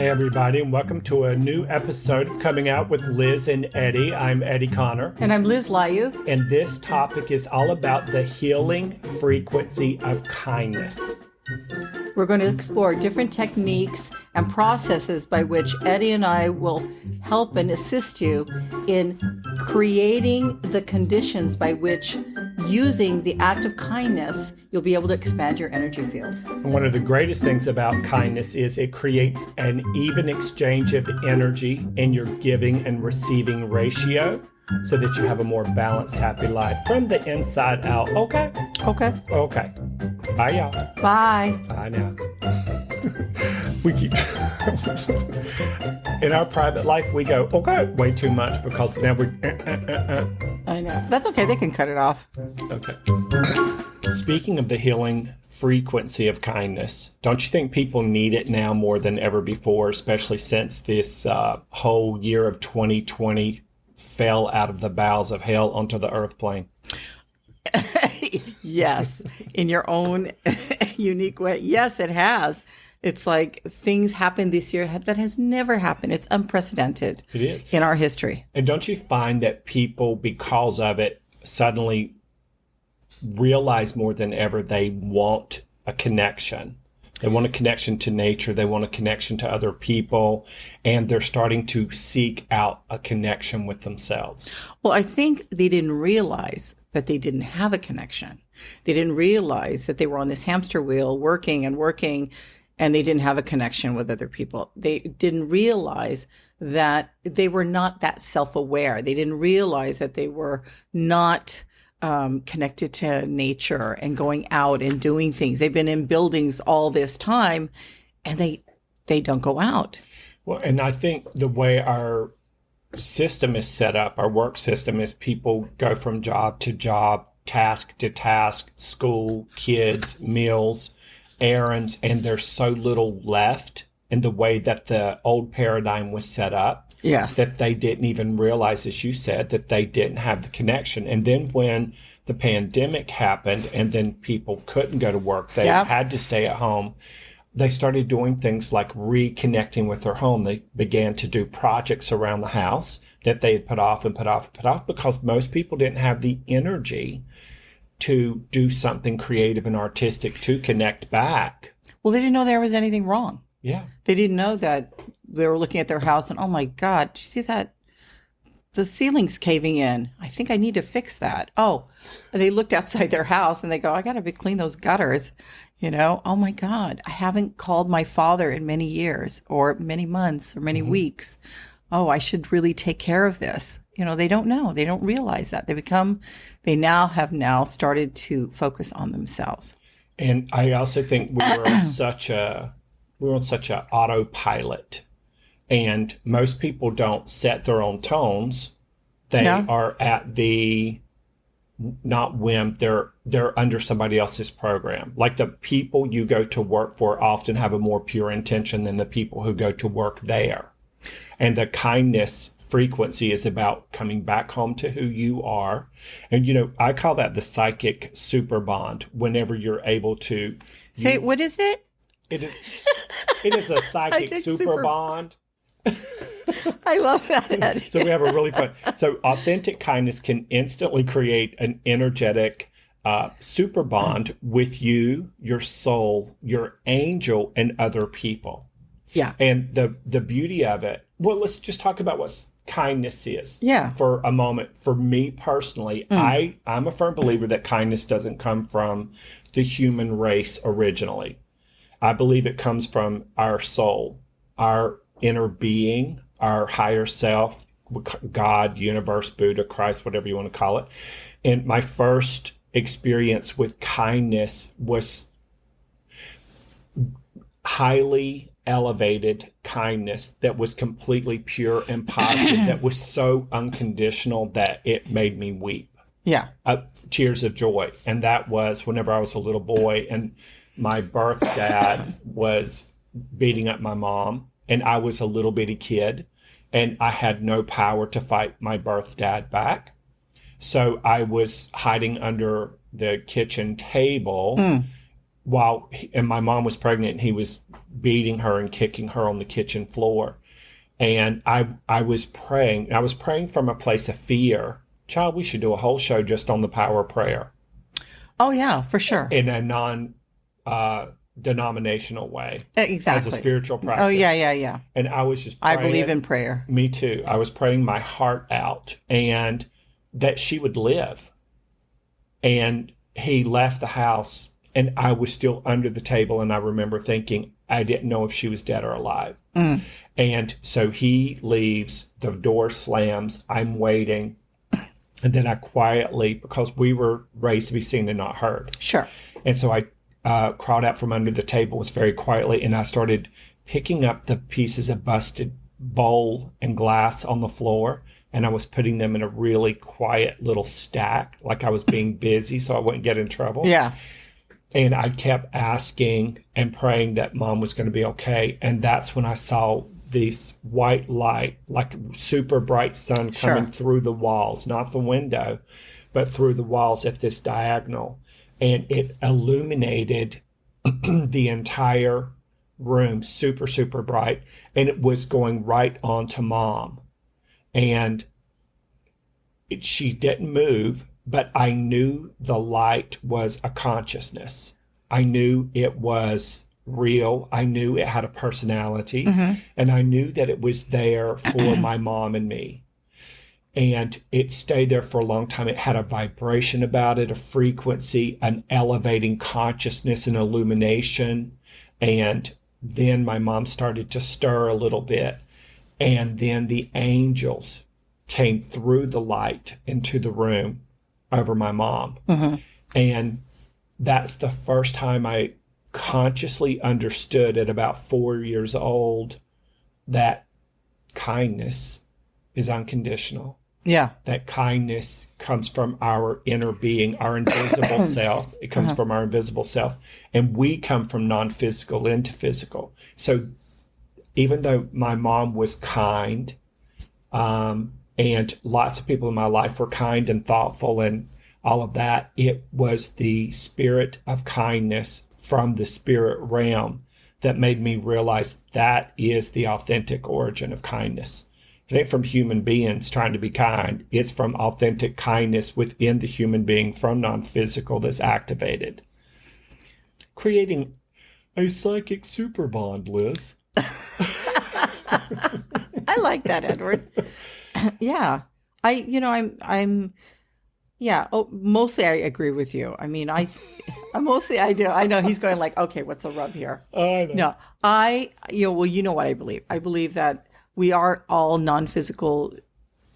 Hi, everybody, and welcome to a new episode of Coming Out with Liz and Eddie. I'm Eddie Connor. And I'm Liz Layu. And this topic is all about the healing frequency of kindness. We're going to explore different techniques and processes by which Eddie and I will help and assist you in creating the conditions by which, using the act of kindness, you'll be able to expand your energy field. And one of the greatest things about kindness is it creates an even exchange of energy in your giving and receiving ratio so that you have a more balanced, happy life from the inside out. Okay? Okay. Okay. Bye, y'all. Bye. Bye now. We keep... In our private life, we go, okay, way too much because now we're... I know. That's okay. They can cut it off. Okay. Speaking of the healing frequency of kindness, don't you think people need it now more than ever before, especially since this whole year of 2020 fell out of the bowels of hell onto the earth plane? Yes, in your own unique way. Yes, it has. It's like things happened this year that has never happened. It's unprecedented. It is. In our history. And don't you find that people, because of it, suddenly realize more than ever they want a connection? They want a connection to nature. They want a connection to other people. And they're starting to seek out a connection with themselves. Well, I think they didn't realize that they didn't have a connection. They didn't realize that they were on this hamster wheel working, and they didn't have a connection with other people. They didn't realize that they were not that self-aware. They didn't realize that they were not connected to nature and going out and doing things. They've been in buildings all this time, and they don't go out. Well, and I think the way our system is set up, our work system, is people go from job to job, task to task, school, kids, meals, errands, and there's so little left in the way that the old paradigm was set up. Yes. That they didn't even realize, as you said, that they didn't have the connection. And then when the pandemic happened and then people couldn't go to work, they had to stay at home, they started doing things like reconnecting with their home. They began to do projects around the house that they had put off because most people didn't have the energy to do something creative and artistic to connect back. Well, they didn't know there was anything wrong. Yeah. They didn't know that they were looking at their house and, oh my God, do you see that? The ceiling's caving in. I think I need to fix that. Oh, and they looked outside their house and they go, I got to clean those gutters. Oh my God, I haven't called my father in many years or many months or many weeks. Oh, I should really take care of this. They don't know. They don't realize that. They now have started to focus on themselves. And I also think we were on such a autopilot. And most people don't set their own tones. They are at the not whim. They're under somebody else's program. Like the people you go to work for often have a more pure intention than the people who go to work there. And the kindness frequency is about coming back home to who you are. And, I call that the psychic super bond whenever you're able to. Say, what is it? It is a psychic super bond. I love that. So we have a really fun. So authentic kindness can instantly create an energetic super bond with you, your soul, your angel, and other people. Yeah. And the beauty of it, well, let's just talk about what kindness is. Yeah. For a moment. For me personally, I'm a firm believer that kindness doesn't come from the human race originally. I believe it comes from our soul, our inner being, our higher self, God, universe, Buddha, Christ, whatever you want to call it. And my first experience with kindness was highly elevated kindness that was completely pure and positive, that was so unconditional that it made me weep. Yeah. Tears of joy. And that was whenever I was a little boy and my birth dad was beating up my mom and I was a little bitty kid and I had no power to fight my birth dad back. So I was hiding under the kitchen table and my mom was pregnant, he was beating her and kicking her on the kitchen floor. And I was praying. I was praying from a place of fear. Child, we should do a whole show just on the power of prayer. Oh, yeah, for sure. In a non-denominational way. Exactly. As a spiritual practice. Oh, yeah. And I was just praying. I believe in prayer. Me too. I was praying my heart out and that she would live. And he left the house and I was still under the table. And I remember thinking, I didn't know if she was dead or alive. Mm. And so he leaves, the door slams, I'm waiting. And then I quietly, because we were raised to be seen and not heard. Sure. And so I crawled out from under the table, was very quietly, and I started picking up the pieces of busted bowl and glass on the floor. And I was putting them in a really quiet little stack, like I was being busy so I wouldn't get in trouble. Yeah. And I kept asking and praying that Mom was going to be okay. And that's when I saw this white light, like super bright sun coming through the walls, not the window, but through the walls at this diagonal. And it illuminated the entire room, super, super bright. And it was going right on to Mom. And she didn't move, but I knew the light was a consciousness. I knew it was real. I knew it had a personality. Mm-hmm. And I knew that it was there for my mom and me. And it stayed there for a long time. It had a vibration about it, a frequency, an elevating consciousness and illumination. And then my mom started to stir a little bit. And then the angels came through the light into the room over my mom. Mm-hmm. And that's the first time I consciously understood at about 4 years old that kindness is unconditional. Yeah. That kindness comes from our inner being, our invisible self. It comes from our invisible self. And we come from non-physical into physical. So even though my mom was kind, and lots of people in my life were kind and thoughtful and all of that, it was the spirit of kindness from the spirit realm that made me realize that is the authentic origin of kindness. It ain't from human beings trying to be kind. It's from authentic kindness within the human being from non-physical that's activated. Creating a psychic super bond, Liz. I like that, Edward. Yeah. Mostly I agree with you. I mean, mostly I do. I know he's going like, okay, what's a rub here? I know. No, well, you know what I believe. I believe that we are all non-physical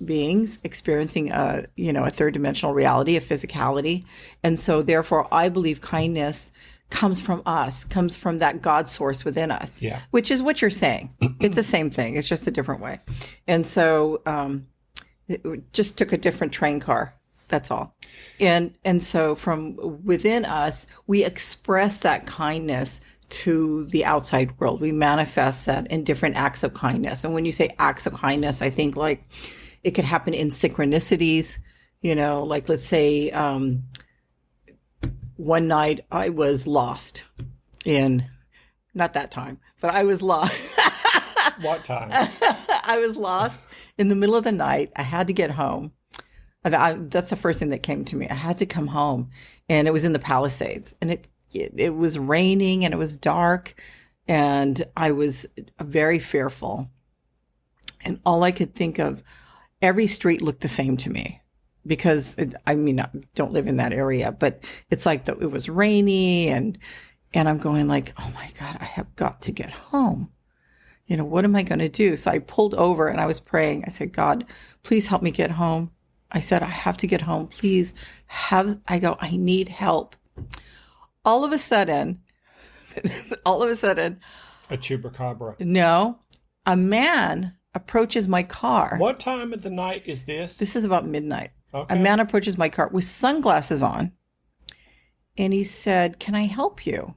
beings experiencing a third dimensional reality, a physicality. And so therefore I believe kindness comes from us, comes from that God source within us, which is what you're saying. It's the same thing. It's just a different way. And so it just took a different train car. That's all. And so from within us, we express that kindness to the outside world. We manifest that in different acts of kindness. And when you say acts of kindness, I think like it could happen in synchronicities, like let's say one night I was lost not that time, but I was lost. What time? I was lost in the middle of the night. I had to get home. That's the first thing that came to me. I had to come home, and it was in the Palisades, and it was raining and it was dark, and I was very fearful. And all I could think of, every street looked the same to me because I don't live in that area, but it's like it was rainy and I'm going like, oh my God, I have got to get home. What am I going to do? So I pulled over and I was praying. I said, God, please help me get home. I said, I have to get home. Please I need help. All of a sudden, a chupacabra. No, a man approaches my car. What time of the night is this? This is about midnight. Okay. A man approaches my car with sunglasses on. And he said, can I help you?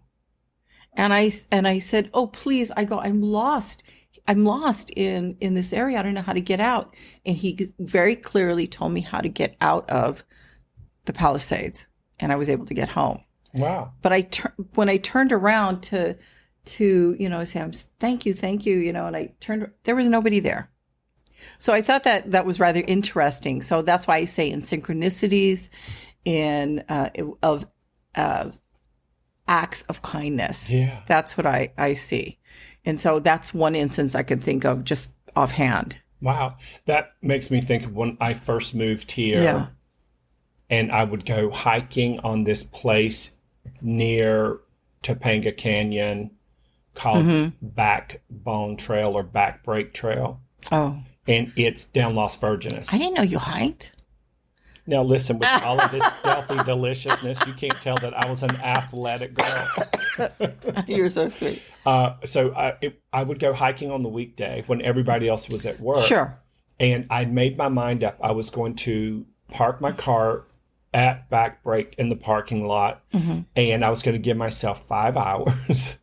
And I said, oh, please. I'm lost. I'm lost in this area. I don't know how to get out. And he very clearly told me how to get out of the Palisades. And I was able to get home. Wow. But when I turned around to say, thank you, and I turned, there was nobody there. So I thought that was rather interesting. So that's why I say in synchronicities, in of acts of kindness. Yeah. That's what I see. And so that's one instance I could think of just offhand. Wow. That makes me think of when I first moved here. Yeah. And I would go hiking on this place near Topanga Canyon called Backbone Trail or Backbreak Trail. Oh. And it's down Las Virgenes. I didn't know you hiked. Now, listen, with all of this stealthy deliciousness, you can't tell that I was an athletic girl. You're so sweet. So I would go hiking on the weekday when everybody else was at work. Sure. And I'd made my mind up. I was going to park my car at Backbreak in the parking lot, and I was going to give myself 5 hours.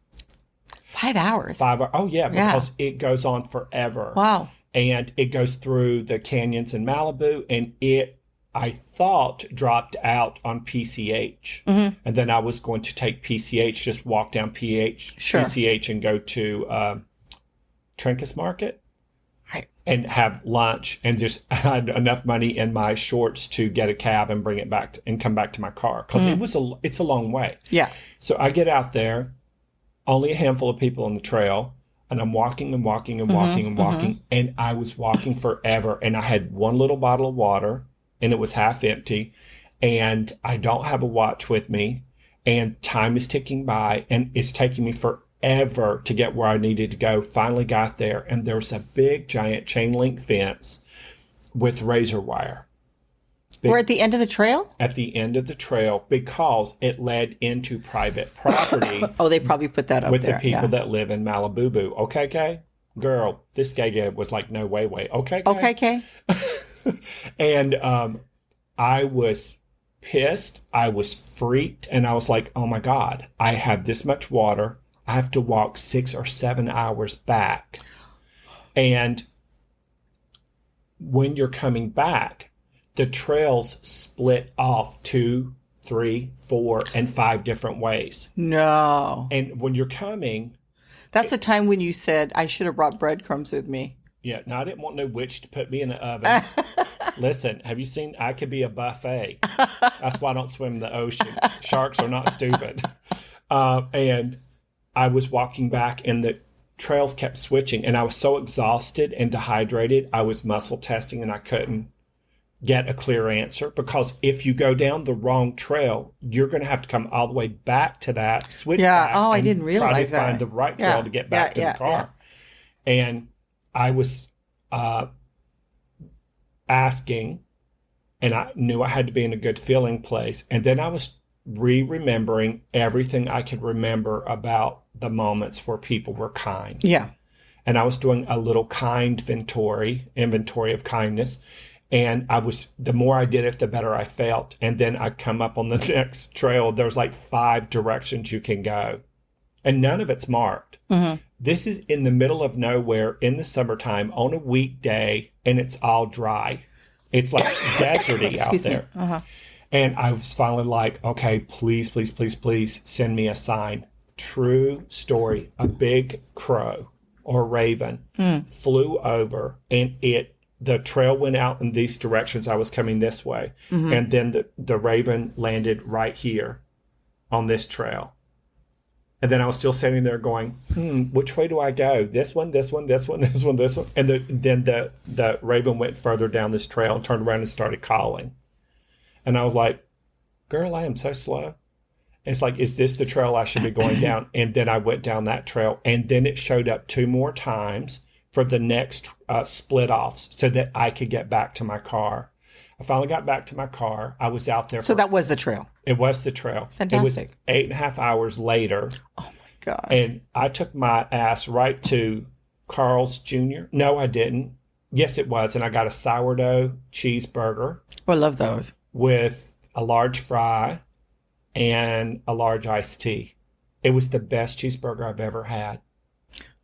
5 hours? 5 hours. Oh, yeah, because it goes on forever. Wow. And it goes through the canyons in Malibu, and it, I thought, dropped out on PCH. And then I was going to take PCH, just walk down PCH and go to Trinkus Market. Right. And have lunch and just had enough money in my shorts to get a cab and bring it back and come back to my car because it's a long way. Yeah. So I get out there, only a handful of people on the trail, and I'm walking and walking and walking and walking, and I was walking forever. And I had one little bottle of water, and it was half empty, and I don't have a watch with me, and time is ticking by, and it's taking me forever to get where I needed to go. Finally got there, and there was a big giant chain link fence with razor wire. We're at the end of the trail? At the end of the trail, because it led into private property. Oh, they probably put that up with there. the people that live in Malibu. Okay, Kay? Girl, this gay was like, no, way. Okay, Kay? Okay, Kay. And I was pissed. I was freaked. And I was like, oh my God, I have this much water. I have to walk 6 or 7 hours back. And when you're coming back, the trails split off 2, 3, 4, and 5 different ways. No. And when you're coming... That's the time when you said, I should have brought breadcrumbs with me. Yeah, no, I didn't want no witch to put me in the oven. Listen, have you seen, I could be a buffet. That's why I don't swim in the ocean. Sharks are not stupid. And I was walking back and the trails kept switching and I was so exhausted and dehydrated. I was muscle testing and I couldn't get a clear answer because if you go down the wrong trail, you're going to have to come all the way back to that, switch back. Oh, I and didn't realize try to that. find the right trail to get back to the car. And I was asking and I knew I had to be in a good feeling place. And then I was remembering everything I could remember about the moments where people were kind. Yeah. And I was doing a little kind inventory of kindness. And the more I did it, the better I felt. And then I come up on the next trail. There's like 5 directions you can go. And none of it's marked. Mm-hmm. This is in the middle of nowhere in the summertime on a weekday. And it's all dry. It's like deserty out there. Uh-huh. And I was finally like, okay, please send me a sign. True story. A big crow or raven flew over and the trail went out in these directions. I was coming this way. Mm-hmm. And then the raven landed right here on this trail. And then I was still sitting there going, which way do I go? This one, this one, this one, this one, this one. And then the raven went further down this trail and turned around and started calling. And I was like, girl, I am so slow. And it's like, is this the trail I should be going down? And then I went down that trail. And then it showed up 2 more times for the next split offs so that I could get back to my car. I finally got back to my car. I was out there. So that was the trail. It was the trail. Fantastic. It was 8.5 hours later. Oh my God. And I took my ass right to Carl's Jr. No, I didn't. Yes, it was. And I got a sourdough cheeseburger. Oh, I love those. With a large fry and a large iced tea. It was the best cheeseburger I've ever had.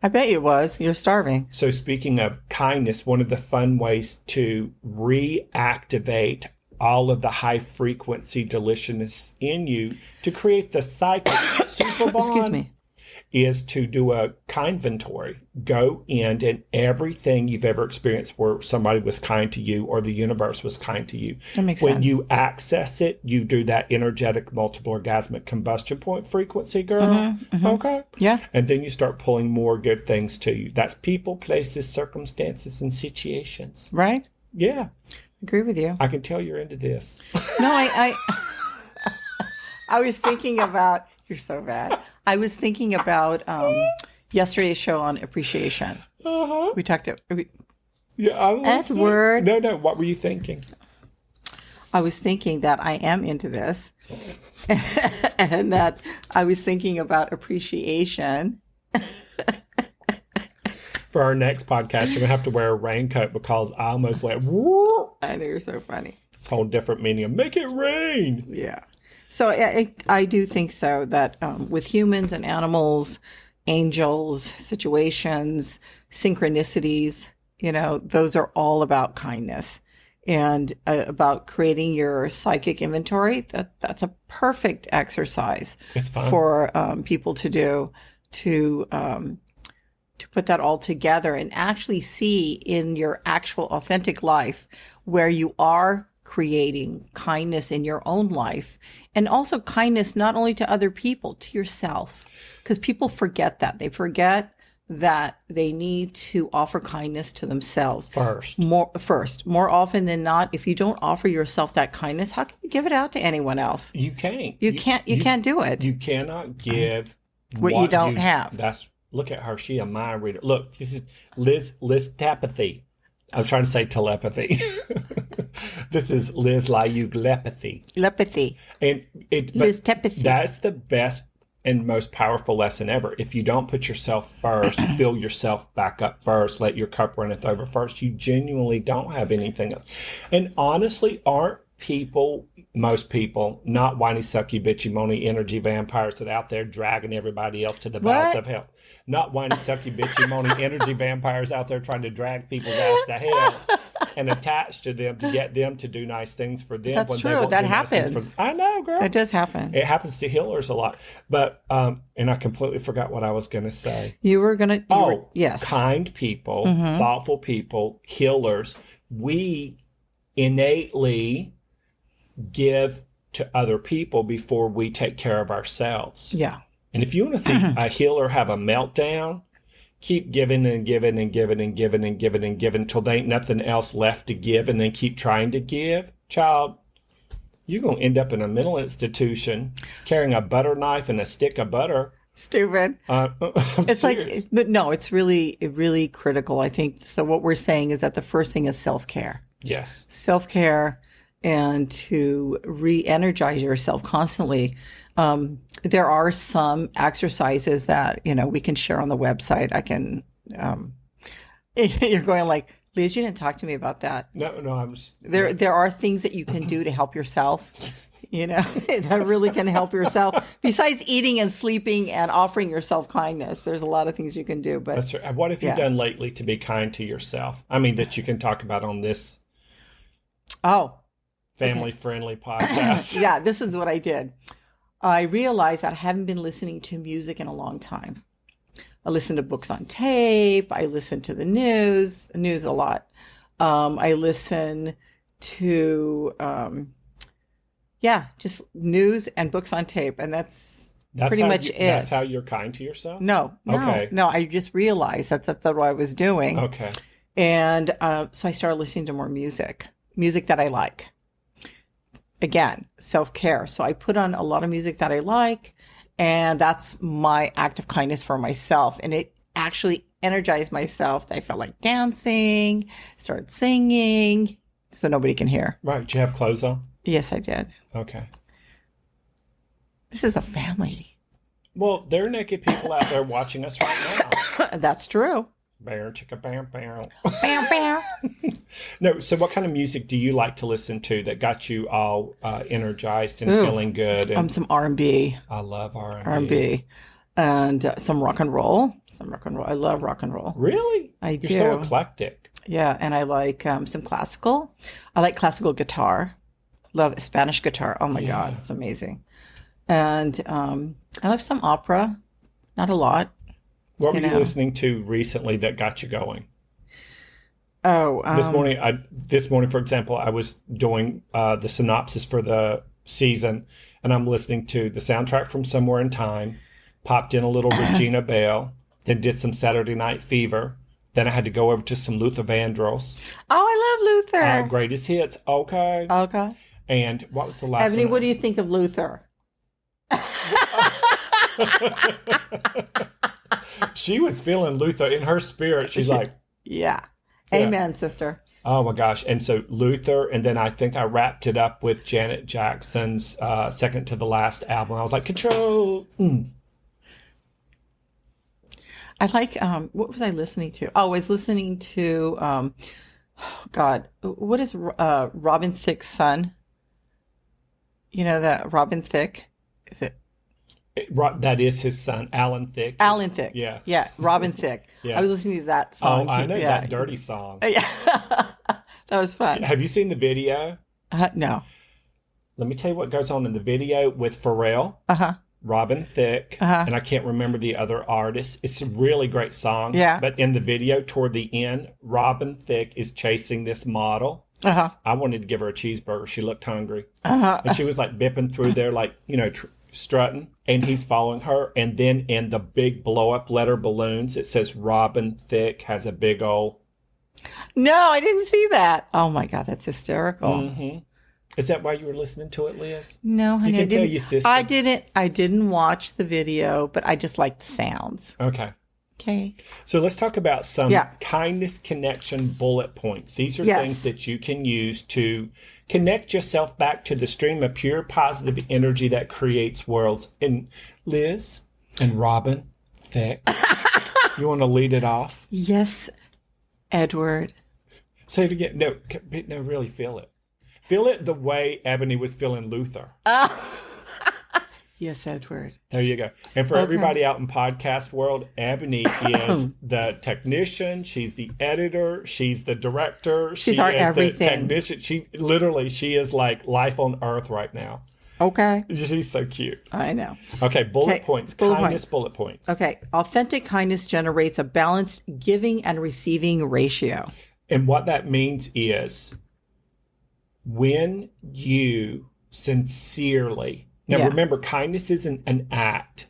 I bet it was. You're starving. So speaking of kindness, one of the fun ways to reactivate all of the high frequency deliciousness in you to create the psychic super bond. Excuse me. Is to do a kind inventory. Go in and everything you've ever experienced where somebody was kind to you or the universe was kind to you. That makes when sense. you access it, you do that energetic multiple orgasmic combustion point frequency, girl. Okay. Yeah. And then you start pulling more good things to you. That's people, places, circumstances, and situations. Right? Yeah. Agree with you. I can tell you're into this. No, I was thinking about, you're so bad. I was thinking about yesterday's show on appreciation. We talked about, Yeah, I'm listening. Edward. No. What were you thinking? I was thinking that I am into this and that I was thinking about appreciation. For our next podcast, you're going to have to wear a raincoat because I almost went, whoa. I know, you're so funny. It's a whole different meaning of make it rain. Yeah. So I do think so that with humans and animals, angels, situations, synchronicities, those are all about kindness and about creating your psychic inventory. That's a perfect exercise It's fun. for people to do to put that all together and actually see in your actual authentic life where you are creating kindness in your own life and also kindness not only to other people, to yourself. Because people forget that. They forget that they need to offer kindness to themselves more often than not. If you don't offer yourself that kindness, how can you give it out to anyone else? You can't. You can't do it. You cannot give what you don't have. Look at her. She a mind reader. Look, this is Liz Tapathy. I was trying to say telepathy. This is Liz Layuglepathy. Telepathy. And Liz Tapathy. That's the best and most powerful lesson ever. If you don't put yourself first, fill yourself back up first, let your cup runneth over first, you genuinely don't have anything else. And honestly, aren't most people, not whiny, sucky, bitchy, moany energy vampires that are out there dragging everybody else to the bowels of hell. Not whiny, sucky, bitchy, moany energy vampires out there trying to drag people's ass to hell and attach to them to get them to do nice things for them. That's true. That happens. I know, girl. It does happen. It happens to healers a lot. But, and I completely forgot what I was going to say. Yes. Kind people, thoughtful people, healers. We innately give to other people before we take care of ourselves. Yeah. And if you want to see a healer have a meltdown, keep giving and giving and giving and giving and giving and giving until there ain't nothing else left to give, and then keep trying to give. Child, you're going to end up in a mental institution carrying a butter knife and a stick of butter. Stupid. It's serious. No, it's really critical, I think. So what we're saying is that the first thing is self-care. Yes. Self-care and to re-energize yourself constantly. There are some exercises that, we can share on the website. I can, you're going like, Liz, you didn't talk to me about that. No, I'm just... There are things that you can do to help yourself, that really can help yourself. Besides eating and sleeping and offering yourself kindness, there's a lot of things you can do. But that's right. What have you done lately to be kind to yourself? I mean, that you can talk about on this family-friendly podcast. Yeah, this is what I did. I realized that I haven't been listening to music in a long time. I listen to books on tape. I listen to the news a lot. I listen to, just news and books on tape. And that's pretty much it. That's how you're kind to yourself? No. I just realized that's what I was doing. Okay. And so I started listening to more music that I like. Again, self-care. So I put on a lot of music that I like, and that's my act of kindness for myself. And it actually energized myself. I felt like dancing, started singing, so nobody can hear. Right. Did you have clothes on? Yes, I did. Okay. This is a family. Well, there are naked people out there watching us right now. That's true. Bear, chicka, bam, bam. Bam, bam. No, so what kind of music do you like to listen to that got you all energized and feeling good? And some R&B. I love R&B. R&B. And some rock and roll. I love rock and roll. Really? I do. You're so eclectic. Yeah, and I like some classical. I like classical guitar. Love Spanish guitar. Oh my God, it's amazing. And I love some opera, not a lot. What were you listening to recently that got you going? Oh, this morning, for example, I was doing the synopsis for the season, and I'm listening to the soundtrack from Somewhere in Time, popped in a little Regina Belle, then did some Saturday Night Fever. Then I had to go over to some Luther Vandross. Oh, I love Luther. Greatest hits. Okay. Okay. And what was the last Ebony, one? what do you think of Luther? She was feeling Luther in her spirit. She's like, yeah. Amen, sister. oh my gosh. And so Luther, and then I think I wrapped it up with Janet Jackson's second to the last album. I was like, Control. I like, what was I listening to? Oh, I was listening to, God, what is Robin Thicke's son? You know that Robin Thicke? Is it? That is his son, Alan Thicke. Alan Thicke. Yeah. Yeah, Robin Thicke. Yeah. I was listening to that song. Oh, I know that dirty song. Yeah. That was fun. Have you seen the video? No. Let me tell you what goes on in the video with Pharrell, Robin Thicke, Uh-huh. and I can't remember the other artist. It's a really great song. Yeah. But in the video, toward the end, Robin Thicke is chasing this model. I wanted to give her a cheeseburger. She looked hungry. And she was like bipping through there, like, strutting. And he's following her. And then in the big blow-up letter balloons, it says Robin Thicke has a big old... No, I didn't see that. Oh my God, that's hysterical. Mm-hmm. Is that why you were listening to it, Liz? No, honey, You can tell your sister. I didn't watch the video, but I just like the sounds. Okay. Okay. So let's talk about some kindness connection bullet points. These are things that you can use to connect yourself back to the stream of pure positive energy that creates worlds. And Liz and Robin Thicke, you want to lead it off? Yes, Edward. Say it again. No, really feel it. Feel it the way Ebony was feeling Luther. Yes, Edward. There you go. And for everybody out in podcast world, Ebony is the technician. She's the editor. She's the director. She's our everything. The technician. She is like life on earth right now. Okay. She's so cute. I know. Okay, bullet points. Kindness bullet points. Okay. Authentic kindness generates a balanced giving and receiving ratio. And what that means is when you sincerely... Now, remember, kindness isn't an act.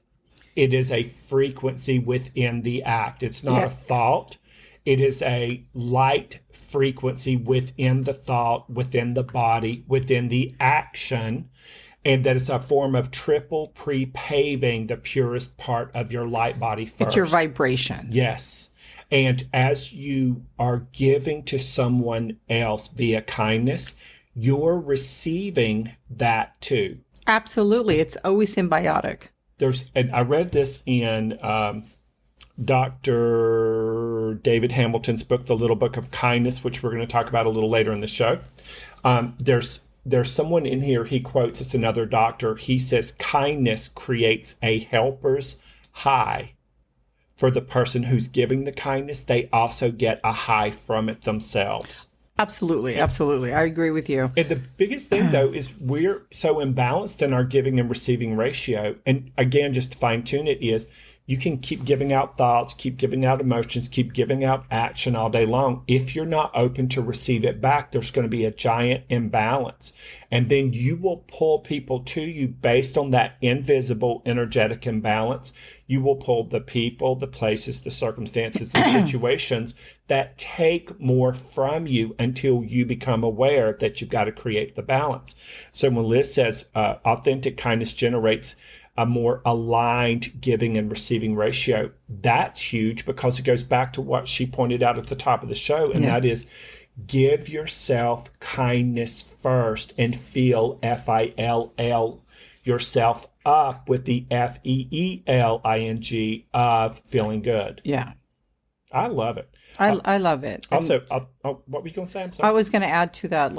It is a frequency within the act. It's not a thought. It is a light frequency within the thought, within the body, within the action. And that is a form of triple pre-paving the purest part of your light body first. It's your vibration. Yes. And as you are giving to someone else via kindness, you're receiving that too. Absolutely. It's always symbiotic. And I read this in Dr. David Hamilton's book, The Little Book of Kindness, which we're going to talk about a little later in the show. There's someone in here, he quotes, it's another doctor. He says, kindness creates a helper's high. For the person who's giving the kindness, they also get a high from it themselves. Absolutely. Absolutely. I agree with you. And the biggest thing, though, is we're so imbalanced in our giving and receiving ratio. And again, just to fine tune it is you can keep giving out thoughts, keep giving out emotions, keep giving out action all day long. If you're not open to receive it back, there's going to be a giant imbalance. And then you will pull people to you based on that invisible energetic imbalance. You will pull the people, the places, the circumstances, and situations that take more from you until you become aware that you've got to create the balance. So when Liz says authentic kindness generates a more aligned giving and receiving ratio, that's huge because it goes back to what she pointed out at the top of the show, and that is give yourself kindness first and feel F-I-L-L yourself up with the F-E-E-L-I-N-G of feeling good. Yeah. I love it. I love it. Also, what were you going to say? I'm sorry. I was going to add to that,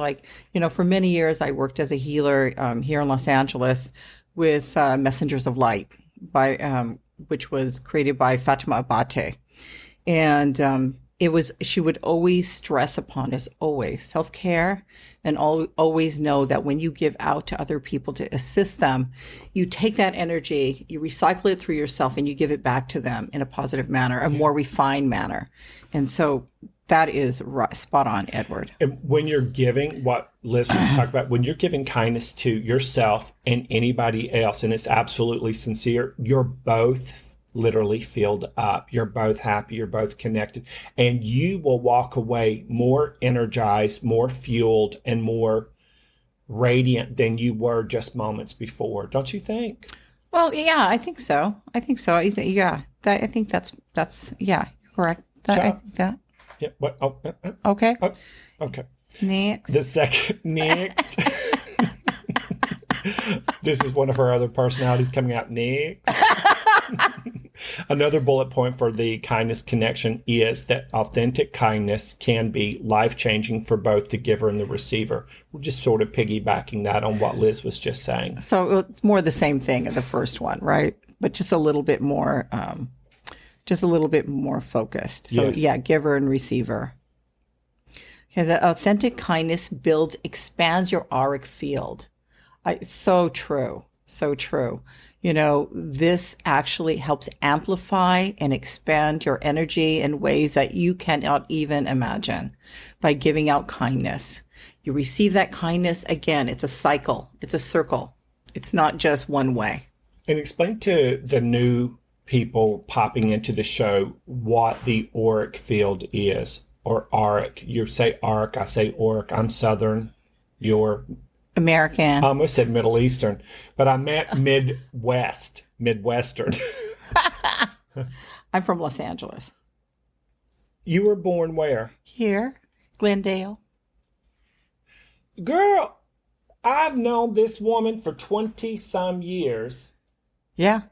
for many years I worked as a healer here in Los Angeles with Messengers of Light, which was created by Fatima Abate. And she would always stress upon us, always self-care, and always know that when you give out to other people to assist them, you take that energy, you recycle it through yourself, and you give it back to them in a positive manner, a more refined manner. And so that is spot on, Edward. And when you're giving, what Liz was talking about, when you're giving kindness to yourself and anybody else, and it's absolutely sincere, you're both literally filled up. You're both happy. You're both connected. And you will walk away more energized, more fueled, and more radiant than you were just moments before. Don't you think? Well, yeah, I think so. I think that's you're correct. I think that. Yeah. What? Oh, Okay. oh, okay. Next. The second, next. This is one of her other personalities coming out next. Another bullet point for the kindness connection is that authentic kindness can be life-changing for both the giver and the receiver. We're just sort of piggybacking that on what Liz was just saying. So it's more the same thing in the first one, right? But just a little bit more, focused. So Yes. yeah, giver and receiver. Okay, the authentic kindness expands your auric field. So true. So true. This actually helps amplify and expand your energy in ways that you cannot even imagine by giving out kindness. You receive that kindness. Again, it's a cycle. It's a circle. It's not just one way. And explain to the new people popping into the show what the auric field is, or auric. You say auric, I say auric. I'm Southern. You're American. I almost said Middle Eastern, but I meant Midwestern. I'm from Los Angeles. You were born where? Here, Glendale. Girl, I've known this woman for 20-some years. Yeah.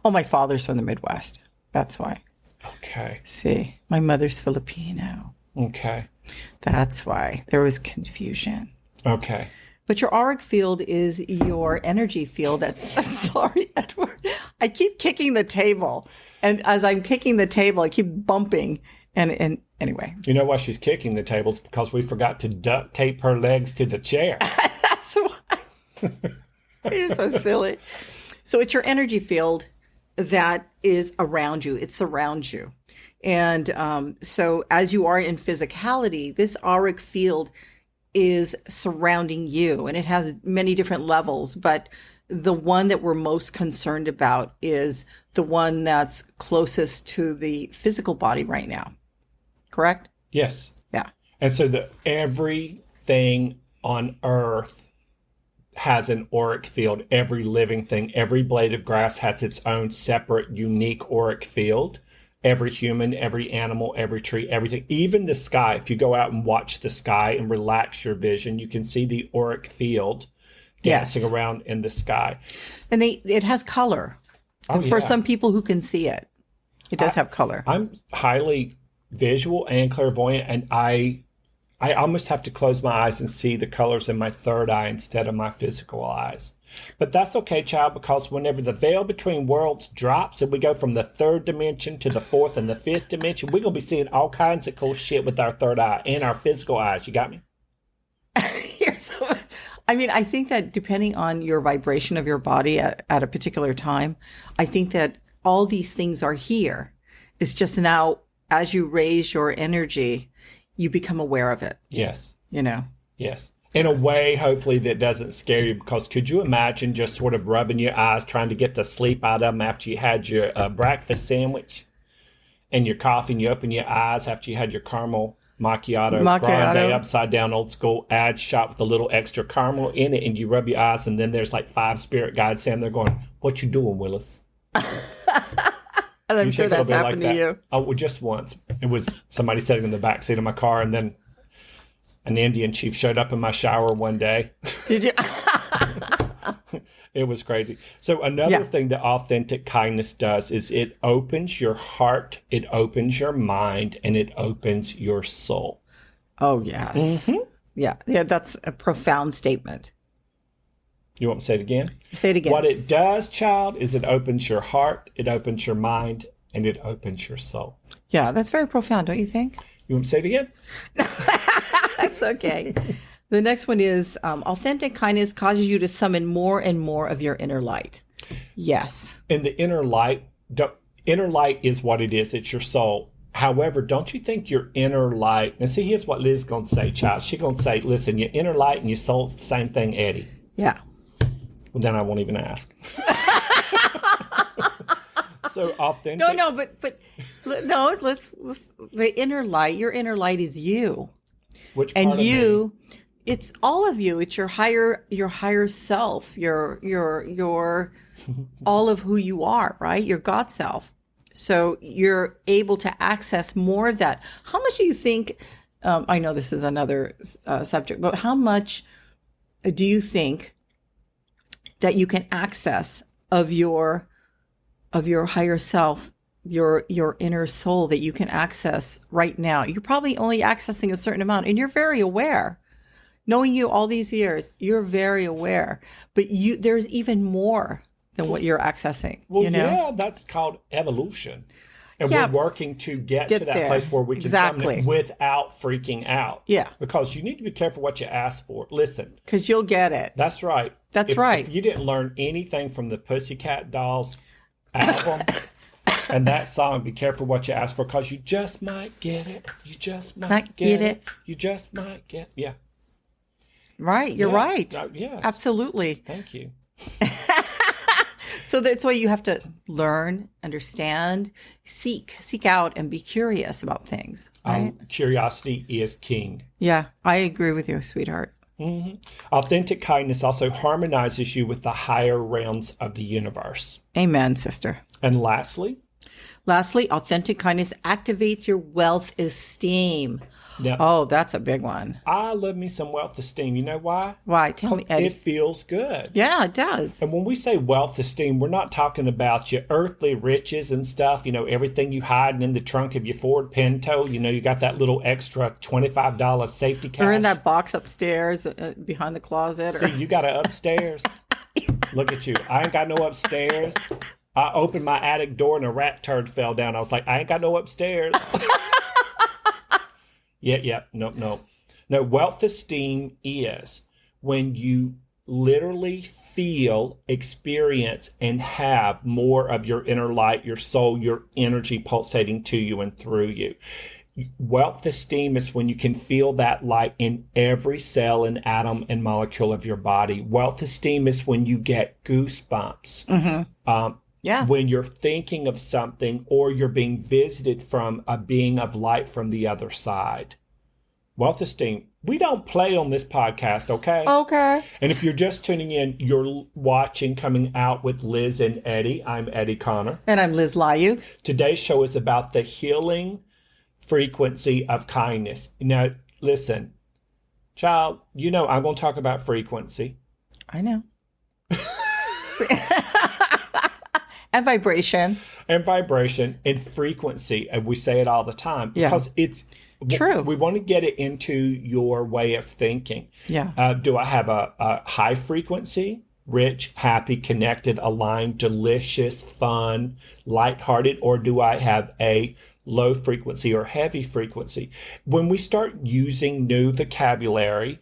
Oh, my father's from the Midwest. That's why. Okay. See, my mother's Filipino. Okay. That's why there was confusion. Okay. But your auric field is your energy field. I'm sorry, Edward. I keep kicking the table. And as I'm kicking the table, I keep bumping. And anyway. You know why she's kicking the tables? Because we forgot to duct tape her legs to the chair. That's why. You're so silly. So it's your energy field that is around you. It surrounds you. And so as you are in physicality, this auric field is surrounding you, and it has many different levels, but the one that we're most concerned about is the one that's closest to the physical body right now. Correct? Yes. Yeah. And so everything on earth has an auric field. Every living thing, every blade of grass has its own separate, unique auric field. Every human, every animal, every tree, everything, even the sky. If you go out and watch the sky and relax your vision, you can see the auric field dancing around in the sky. And it has color. Oh, for yeah. some people who can see it, it does have color. I'm highly visual and clairvoyant, and I almost have to close my eyes and see the colors in my third eye instead of my physical eyes. But that's okay, child, because whenever the veil between worlds drops and we go from the third dimension to the fourth and the fifth dimension, we're going to be seeing all kinds of cool shit with our third eye and our physical eyes. You got me? I think that depending on your vibration of your body at a particular time, I think that all these things are here. It's just now, as you raise your energy, you become aware of it. Yes. Yes. In a way, hopefully, that doesn't scare you, because could you imagine just sort of rubbing your eyes, trying to get the sleep out of them after you had your breakfast sandwich and your coffee, and you open your eyes after you had your caramel macchiato grande, upside down, old school ad shot with a little extra caramel in it, and you rub your eyes, and then there's like 5 spirit guides saying, they're going, "What you doing, Willis?" And I'm sure that's happened to you. Oh, well, just once. It was somebody sitting in the back seat of my car, and then an Indian chief showed up in my shower one day. Did you? It was crazy. So another thing that authentic kindness does is it opens your heart, it opens your mind, and it opens your soul. Oh, yes. Mm-hmm. Yeah, that's a profound statement. You want me to say it again? Say it again. What it does, child, is it opens your heart, it opens your mind, and it opens your soul. Yeah, that's very profound, don't you think? You want to say it again? That's okay. The next one is authentic kindness causes you to summon more and more of your inner light. Yes. And the inner light is what it is. It's your soul. However, don't you think your inner light, and see, here's what Liz going to say, child. She's going to say, listen, your inner light and your soul's the same thing, Eddie. Yeah. Well, then I won't even ask. So authentic. No, but no, let's the inner light, your inner light is you. Which part and of you, me? It's all of you. It's your higher self, your all of who you are, right? Your God self. So you're able to access more of that. How much do you think, I know this is another subject, but how much do you think that you can access of your higher self, your inner soul that you can access right now? You're probably only accessing a certain amount, and you're very aware. Knowing you all these years, you're very aware. But there's even more than what you're accessing. Well, you know? yeah, that's called evolution. And Yeah, we're working to get to that there. place where we can Exactly. summon it without freaking out. Yeah. Because you need to be careful what you ask for. Listen. Because you'll get it. That's right. That's right. If you didn't learn anything from the Pussycat Dolls album and that song, be careful what you ask for, because you just might get it. You just might get it. You just might get it. Yeah. Right. You're right. Yes. Absolutely. Thank you. So that's why you have to learn, understand, seek out, and be curious about things. Right? Curiosity is king. Yeah, I agree with you, sweetheart. Mm-hmm. Authentic kindness also harmonizes you with the higher realms of the universe. Amen, sister. And lastly, authentic kindness activates your wealth esteem. Now, oh, that's a big one. I love me some wealth esteem. You know why? Why? Tell me, Eddie. It feels good. Yeah, it does. And when we say wealth esteem, we're not talking about your earthly riches and stuff, everything you hiding in the trunk of your Ford Pinto. You got that little extra $25 safety cash. Or in that box upstairs behind the closet. See, you got it upstairs. Look at you. I ain't got no upstairs. I opened my attic door and a rat turd fell down. I was like, I ain't got no upstairs. Yeah. No. Wealth esteem is when you literally feel, experience, and have more of your inner light, your soul, your energy pulsating to you and through you. Wealth esteem is when you can feel that light in every cell and atom and molecule of your body. Wealth esteem is when you get goosebumps. Mm-hmm. Yeah. When you're thinking of something or you're being visited from a being of light from the other side. Wealth esteem. We don't play on this podcast, okay? Okay. And if you're just tuning in, you're watching Coming Out with Liz and Eddie. I'm Eddie Connor. And I'm Liz Lyuk. Today's show is about the healing frequency of kindness. Now, listen, child, I'm going to talk about frequency. I know. And vibration. And frequency. And we say it all the time because it's true. We want to get it into your way of thinking. Yeah. Do I have a high frequency, rich, happy, connected, aligned, delicious, fun, lighthearted, or do I have a low frequency or heavy frequency? When we start using new vocabulary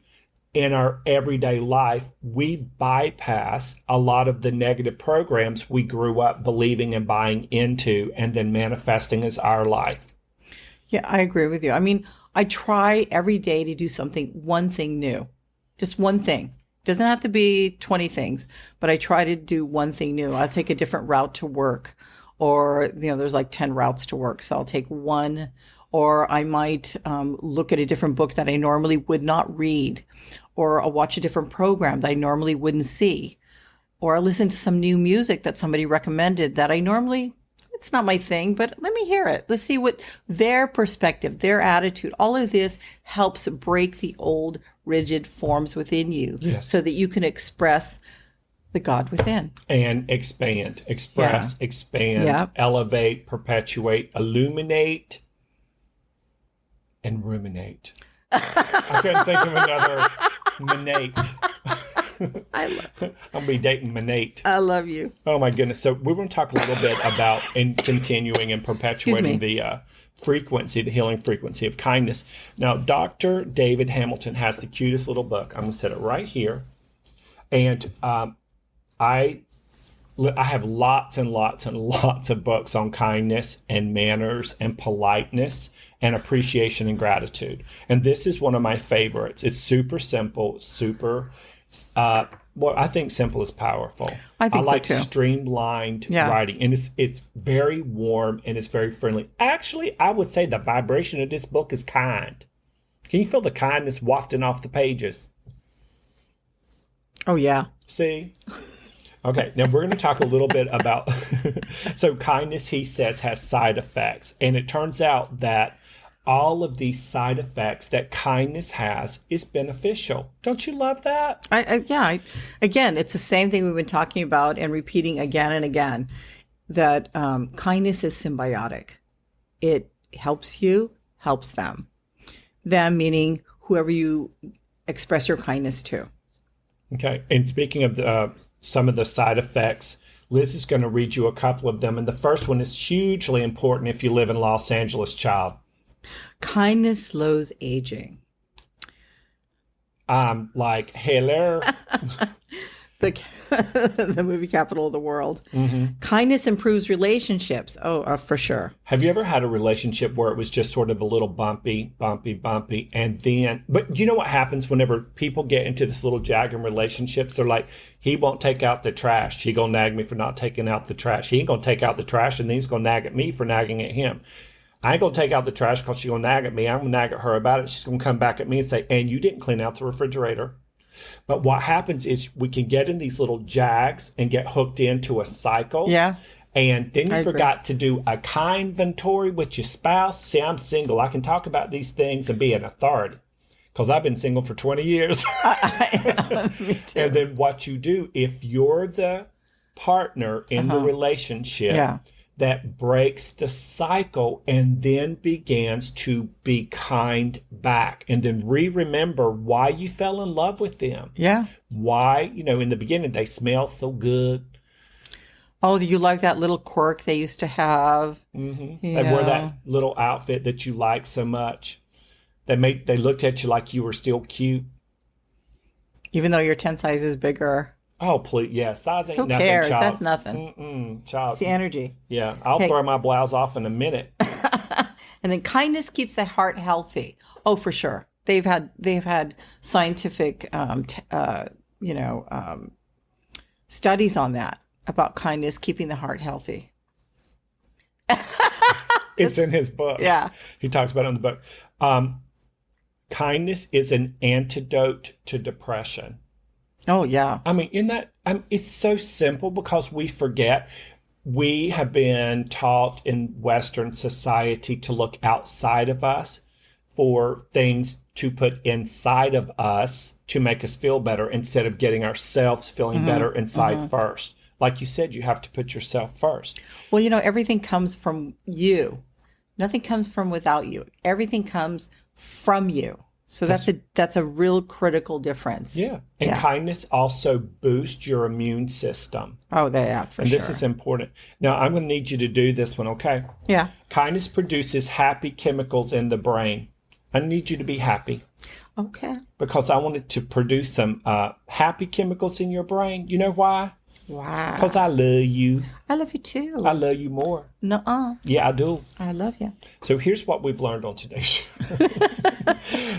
in our everyday life, we bypass a lot of the negative programs we grew up believing and buying into and then manifesting as our life. Yeah, I agree with you. I mean, I try every day to do one thing new, just one thing. Doesn't have to be 20 things, but I try to do one thing new. I'll take a different route to work, or, there's like 10 routes to work. So I'll take one, or I might look at a different book that I normally would not read, or I'll watch a different program that I normally wouldn't see, or I'll listen to some new music that somebody recommended that it's not my thing, but let me hear it. Let's see what their perspective, their attitude, all of this helps break the old rigid forms within you so that you can express the God within. And expand, elevate, perpetuate, illuminate, and ruminate. I couldn't think of another manate. I love. I'll be dating Manate. I love you. Oh my goodness. So we're going to talk a little bit about and continuing and perpetuating the frequency, the healing frequency of kindness. Now, Dr. David Hamilton has the cutest little book. I'm going to set it right here. And I have lots and lots and lots of books on kindness and manners and politeness and appreciation and gratitude. And this is one of my favorites. It's super simple, super, well, I think simple is powerful. I think like so too. Streamlined writing. And it's very warm and it's very friendly. Actually, I would say the vibration of this book is kind. Can you feel the kindness wafting off the pages? Oh, yeah. See? Okay, now we're going to talk a little bit about, so kindness, he says, has side effects. And it turns out that all of these side effects that kindness has is beneficial. Don't you love that? Again, it's the same thing we've been talking about and repeating again and again, that kindness is symbiotic. It helps you, helps them. Them meaning whoever you express your kindness to. Okay, and speaking of some of the side effects, Liz is going to read you a couple of them. And the first one is hugely important if you live in Los Angeles, child. Kindness slows aging. Like, hello. The movie capital of the world. Mm-hmm. Kindness improves relationships. Oh, for sure. Have you ever had a relationship where it was just sort of a little bumpy, and then, but you know what happens whenever people get into this little jagging relationships? They're like, he won't take out the trash. She gonna nag me for not taking out the trash. He ain't gonna take out the trash, and then he's gonna nag at me for nagging at him. I ain't gonna take out the trash because she's gonna nag at me. I'm gonna nag at her about it. She's gonna come back at me and say, and you didn't clean out the refrigerator. But what happens is we can get in these little jags and get hooked into a cycle. Yeah. And then you forgot to do a kind inventory with your spouse. See, I'm single. I can talk about these things and be an authority because I've been single for 20 years. Me too. And then what you do, if you're the partner in the relationship that breaks the cycle and then begins to be kind back and then remember why you fell in love with them. Yeah. Why, in the beginning, they smell so good. Oh, you like that little quirk they used to have? Mm-hmm. They wore that little outfit that you like so much. They looked at you like you were still cute. Even though you're 10 sizes bigger. Oh, please. Yeah. Size ain't Who nothing, cares? child. That's nothing. Child. It's the energy. Yeah. I'll throw my blouse off in a minute. And then kindness keeps the heart healthy. Oh, for sure. They've had scientific, studies on that about kindness keeping the heart healthy. It's in his book. Yeah. He talks about it in the book. Kindness is an antidote to depression. Oh, yeah. I mean, it's so simple because we forget. We have been taught in Western society to look outside of us for things to put inside of us to make us feel better instead of getting ourselves feeling better inside first. Like you said, you have to put yourself first. Well, everything comes from you. Nothing comes from without you. Everything comes from you. So that's a real critical difference. Yeah. And kindness also boosts your immune system. Oh, for sure. And this is important. Now, I'm going to need you to do this one, okay? Yeah. Kindness produces happy chemicals in the brain. I need you to be happy. Okay. Because I want it to produce some happy chemicals in your brain. You know why? Wow. Because I love you. I love you too. I love you more. Nuh-uh. Yeah, I do. I love you. So here's what we've learned on today's show.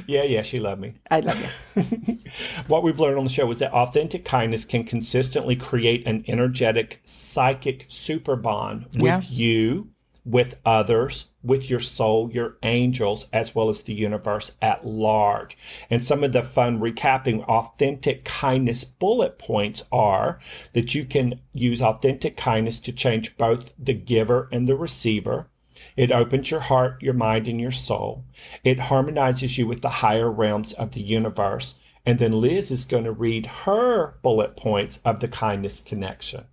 Yeah, she loved me. I love you. What we've learned on the show is that authentic kindness can consistently create an energetic psychic super bond with you, with others, with your soul, your angels, as well as the universe at large. And some of the fun recapping authentic kindness bullet points are that you can use authentic kindness to change both the giver and the receiver. It opens your heart, your mind, and your soul. It harmonizes you with the higher realms of the universe. And then Liz is going to read her bullet points of the kindness connection.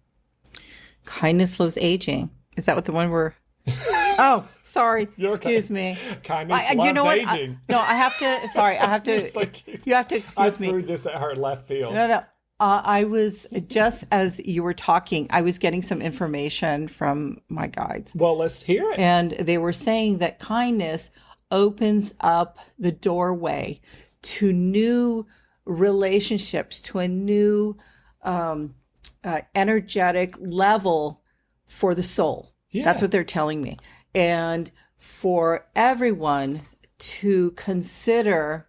Kindness slows aging. Is that what the one we're... Oh, sorry. Excuse me. Kindness slows aging. I have to. Sorry, I have to. So you have to excuse me. I threw this at her left field. No. I was, just as you were talking, I was getting some information from my guides. Well, let's hear it. And they were saying that kindness opens up the doorway to new relationships, to a new energetic level for the soul. Yeah. That's what they're telling me. And for everyone to consider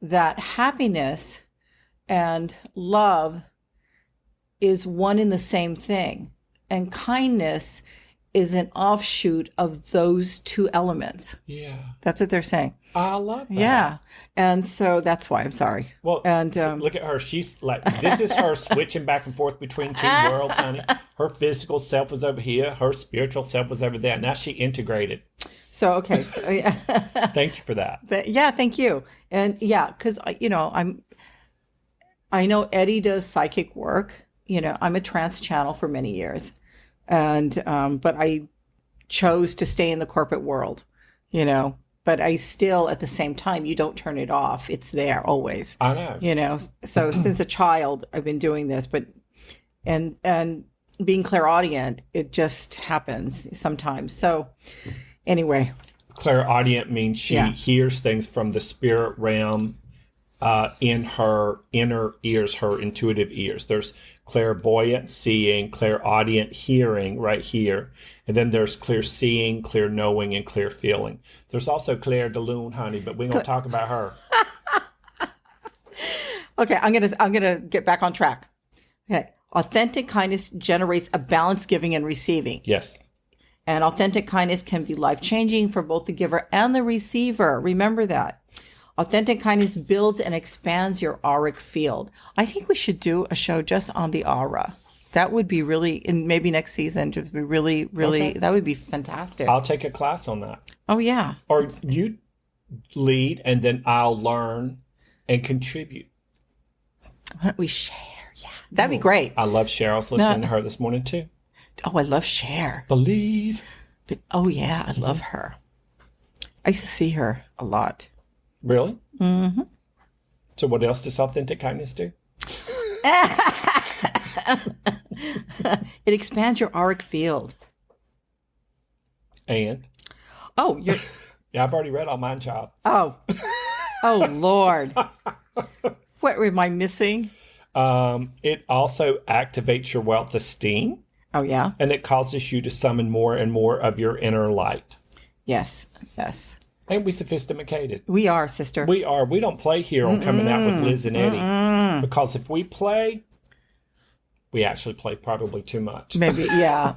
that happiness and love is one and the same thing. And kindness is an offshoot of those two elements. Yeah. That's what they're saying. I love that. Yeah. And so that's why I'm sorry. Well, and so look at her. She's like, this is her switching back and forth between two worlds, honey. Her physical self was over here. Her spiritual self was over there. Now she integrated. So, okay. So, yeah. Thank you for that. Yeah, thank you. And yeah, because, I know Eddie does psychic work. I'm a trance channel for many years. And, but I chose to stay in the corporate world, but I still, at the same time, you don't turn it off. It's there always. I know. So since a child, I've been doing this, and being clairaudient, it just happens sometimes. So anyway. Clairaudient means she hears things from the spirit realm in her inner ears, her intuitive ears. There's clairvoyant seeing, clairaudient hearing right here. And then there's clear seeing, clear knowing, and clear feeling. There's also Claire de Lune, honey, but we're going to talk about her. Okay, I'm gonna get back on track. Okay. Authentic kindness generates a balance giving and receiving. Yes. And authentic kindness can be life-changing for both the giver and the receiver. Remember that. Authentic kindness builds and expands your auric field. I think we should do a show just on the aura. That would be really, and maybe next season, to be really, really, that would be fantastic. I'll take a class on that. Oh, yeah. Or you lead, and then I'll learn and contribute. Why don't we share? Yeah, that'd be great. I love Cher. I was listening to her this morning, too. Oh, I love Cher. Believe. But, oh, yeah, I love her. I used to see her a lot. Really? Mm-hmm. So what else does authentic kindness do? It expands your auric field. And? Oh, you're... Yeah, I've already read all mine, child. Oh. Oh, Lord. What am I missing? It also activates your wealth esteem. Oh, yeah? And it causes you to summon more and more of your inner light. Yes, yes. Ain't we sophisticated? We are, sister. We are. We don't play here on Coming Out with Liz and Eddie. Because if we play, we actually play probably too much. Maybe, yeah.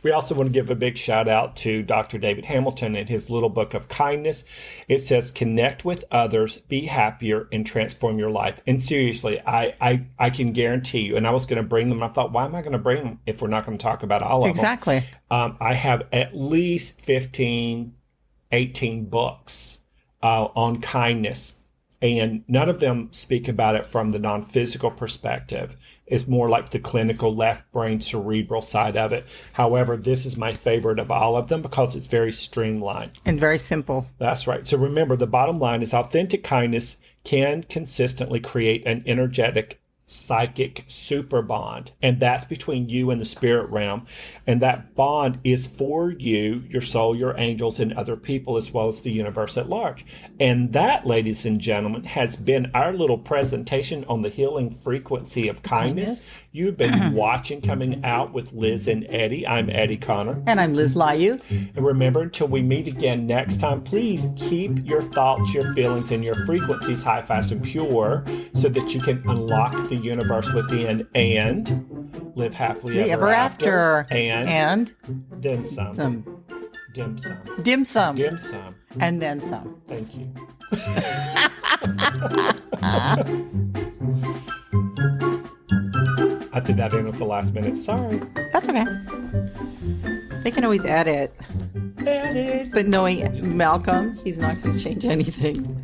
We also want to give a big shout out to Dr. David Hamilton and his little book of kindness. It says, connect with others, be happier, and transform your life. And seriously, I can guarantee you, and I was going to bring them. I thought, why am I going to bring them if we're not going to talk about all of them? Exactly. I have at least 15, 18 books on kindness. And none of them speak about it from the non-physical perspective. It's more like the clinical left brain cerebral side of it. However, this is my favorite of all of them because it's very streamlined. And very simple. That's right. So remember, the bottom line is authentic kindness can consistently create an energetic psychic super bond, and that's between you and the spirit realm, and that bond is for you, your soul, your angels, and other people, as well as the universe at large. And that, ladies and gentlemen, has been our little presentation on the healing frequency of kindness. You've been watching Coming Out with Liz and Eddie. I'm Eddie Connor. And I'm Liz Layu. And remember, until we meet again next time, please keep your thoughts, your feelings, and your frequencies high, fast, and pure so that you can unlock the universe within and live happily ever after. And then some. Dim sum. Dim sum. Dim sum. And then some. Thank you. I did that in at the last minute. Sorry. That's okay. They can always edit. Edit. But knowing Malcolm, he's not going to change anything.